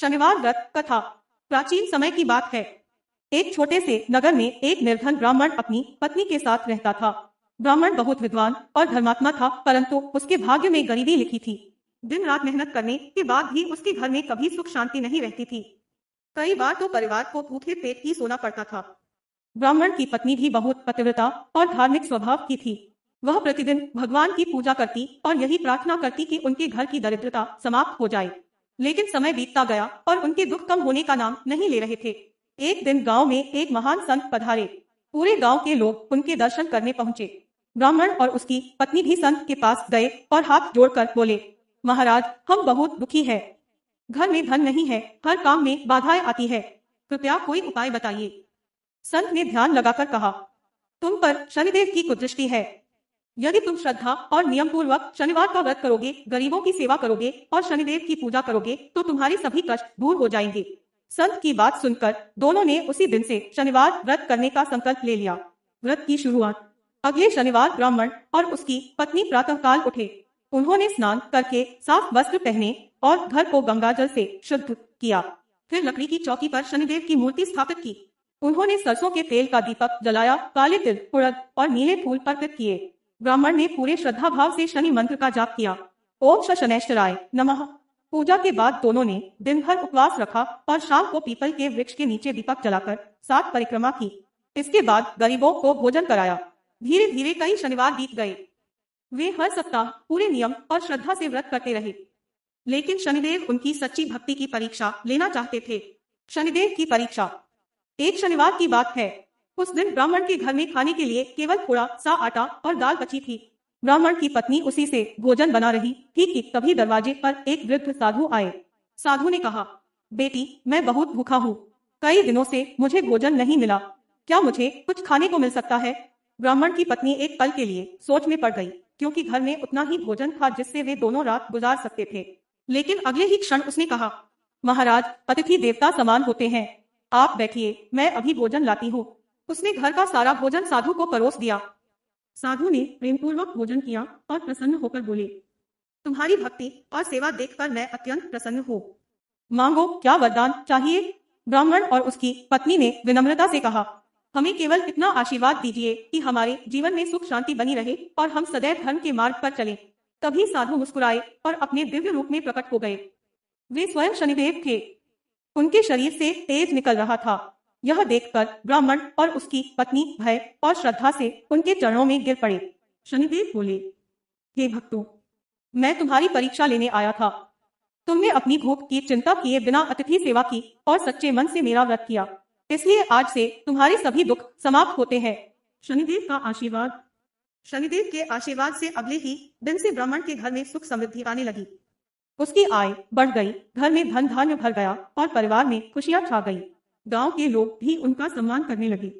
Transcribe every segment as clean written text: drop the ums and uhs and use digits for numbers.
शनिवार व्रत कथा। प्राचीन समय की बात है। एक छोटे से नगर में एक निर्धन ब्राह्मण अपनी पत्नी के साथ रहता था। ब्राह्मण बहुत विद्वान और धर्मात्मा था, परंतु उसके भाग्य में गरीबी लिखी थी। दिन रात मेहनत करने के बाद भी उसके घर में कभी सुख शांति नहीं रहती थी। कई बार तो परिवार को भूखे पेट ही सोना पड़ता था। ब्राह्मण की पत्नी भी बहुत पतिव्रता और धार्मिक स्वभाव की थी। वह प्रतिदिन भगवान की पूजा करती और यही प्रार्थना करती कि उनके घर की दरिद्रता समाप्त हो जाए। लेकिन समय बीतता गया और उनके दुख कम होने का नाम नहीं ले रहे थे। एक दिन गांव में एक महान संत पधारे। पूरे गांव के लोग उनके दर्शन करने पहुंचे। ब्राह्मण और उसकी पत्नी भी संत के पास गए और हाथ जोड़कर बोले, महाराज, हम बहुत दुखी है। घर में धन नहीं है, हर काम में बाधाएं आती है, कृपया कोई उपाय बताइए। संत ने ध्यान लगाकर कहा, तुम पर शनिदेव की कुदृष्टि है। यदि तुम श्रद्धा और नियम पूर्वक शनिवार का व्रत करोगे, गरीबों की सेवा करोगे और शनिदेव की पूजा करोगे तो तुम्हारे सभी कष्ट दूर हो जाएंगे। संत की बात सुनकर दोनों ने उसी दिन से शनिवार व्रत करने का संकल्प ले लिया। व्रत की शुरुआत। अगले शनिवार ब्राह्मण और उसकी पत्नी प्रातःकाल उठे। उन्होंने स्नान करके साफ वस्त्र पहने और घर को गंगाजल से शुद्ध किया। फिर लकड़ी की चौकी पर शनिदेव की मूर्ति स्थापित की। उन्होंने सरसों के तेल का दीपक जलाया, काले तिल, उड़द और नीले फूल अर्पित किए। ब्राह्मण ने पूरे श्रद्धा भाव से शनि मंत्र का जाप किया। ओम शनैश्चराय नमः। पूजा के बाद दोनों ने दिन भर उपवास रखा और शाम को पीपल के वृक्ष के नीचे दीपक जलाकर 7 परिक्रमा की। इसके बाद गरीबों को भोजन कराया। धीरे धीरे कई शनिवार बीत गए। वे हर सप्ताह पूरे नियम और श्रद्धा से व्रत करते रहे। लेकिन शनिदेव उनकी सच्ची भक्ति की परीक्षा लेना चाहते थे। शनिदेव की परीक्षा। एक शनिवार की बात है। उस दिन ब्राह्मण के घर में खाने के लिए केवल थोड़ा सा आटा और दाल बची थी। ब्राह्मण की पत्नी उसी से भोजन बना रही थी कि तभी दरवाजे पर एक वृद्ध साधु आए। साधु ने कहा, बेटी, मैं बहुत भूखा हूँ। कई दिनों से मुझे भोजन नहीं मिला। क्या मुझे कुछ खाने को मिल सकता है? ब्राह्मण की पत्नी एक पल के लिए सोच में पड़ गई, क्योंकि घर में उतना ही भोजन था जिससे वे दोनों रात गुजार सकते थे। लेकिन अगले ही क्षण उसने कहा, महाराज, अतिथि देवता समान होते हैं। आप बैठिए, मैं अभी भोजन लाती हूँ। उसने घर का सारा भोजन साधु को परोस दिया। साधु ने प्रेमपूर्वक भोजन किया और प्रसन्न होकर बोले, तुम्हारी भक्ति और सेवा देखकर मैं अत्यंत प्रसन्न हूँ। मांगो, क्या वरदान चाहिए? ब्राह्मण और उसकी पत्नी ने विनम्रता से कहा, हमें केवल इतना आशीर्वाद दीजिए कि हमारे जीवन में सुख शांति बनी रहे और हम सदैव धर्म के मार्ग पर चलें। तभी साधु मुस्कुराए और अपने दिव्य रूप में प्रकट हो गए। वे स्वयं शनिदेव थे। उनके शरीर से तेज निकल रहा था। यह देखकर ब्राह्मण और उसकी पत्नी भय और श्रद्धा से उनके चरणों में गिर पड़े। शनिदेव बोले, हे भक्तों, मैं तुम्हारी परीक्षा लेने आया था। तुमने अपनी भूख की चिंता किए बिना अतिथि सेवा की और सच्चे मन से मेरा व्रत किया, इसलिए आज से तुम्हारे सभी दुख समाप्त होते हैं। शनिदेव का आशीर्वाद। शनिदेव के आशीर्वाद से अगले ही दिन से ब्राह्मण के घर में सुख समृद्धि आने लगी। उसकी आय बढ़ गई, घर में धन धान्य भर गया और परिवार में खुशियां छा गई। गांव के लोग भी उनका सम्मान करने लगे।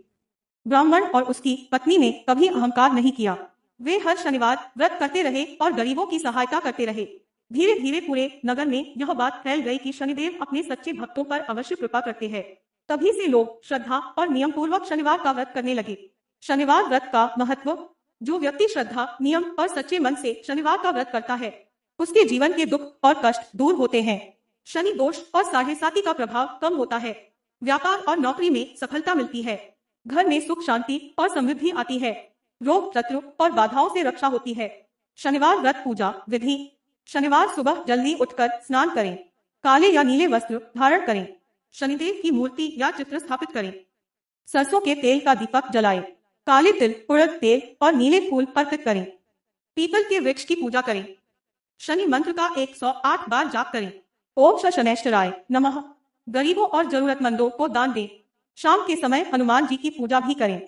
ब्राह्मण और उसकी पत्नी ने कभी अहंकार नहीं किया। वे हर शनिवार व्रत करते रहे और गरीबों की सहायता करते रहे। धीरे धीरे पूरे नगर में यह बात फैल गई कि शनिदेव अपने सच्चे भक्तों पर अवश्य कृपा करते हैं। तभी से लोग श्रद्धा और नियम पूर्वक शनिवार का व्रत करने लगे। शनिवार व्रत का महत्व। जो व्यक्ति श्रद्धा, नियम और सच्चे मन से शनिवार का व्रत करता है, उसके जीवन के दुख और कष्ट दूर होते हैं। शनि दोष और साढ़े साती का प्रभाव कम होता है। व्यापार और नौकरी में सफलता मिलती है। घर में सुख शांति और समृद्धि आती है। रोग, शत्रु और बाधाओं से रक्षा होती है। शनिवार व्रत पूजा विधि। शनिवार सुबह जल्दी उठकर स्नान करें। काले या नीले वस्त्र धारण करें। शनिदेव की मूर्ति या चित्र स्थापित करें। सरसों के तेल का दीपक जलाएं। काले तिल, उड़द तेल और नीले फूल अर्पित करें। पीपल के वृक्ष की पूजा करें। शनि मंत्र का 108 बार जाप करें। ओम शनैश्चराय नमः। गरीबों और जरूरतमंदों को दान दें। शाम के समय हनुमान जी की पूजा भी करें।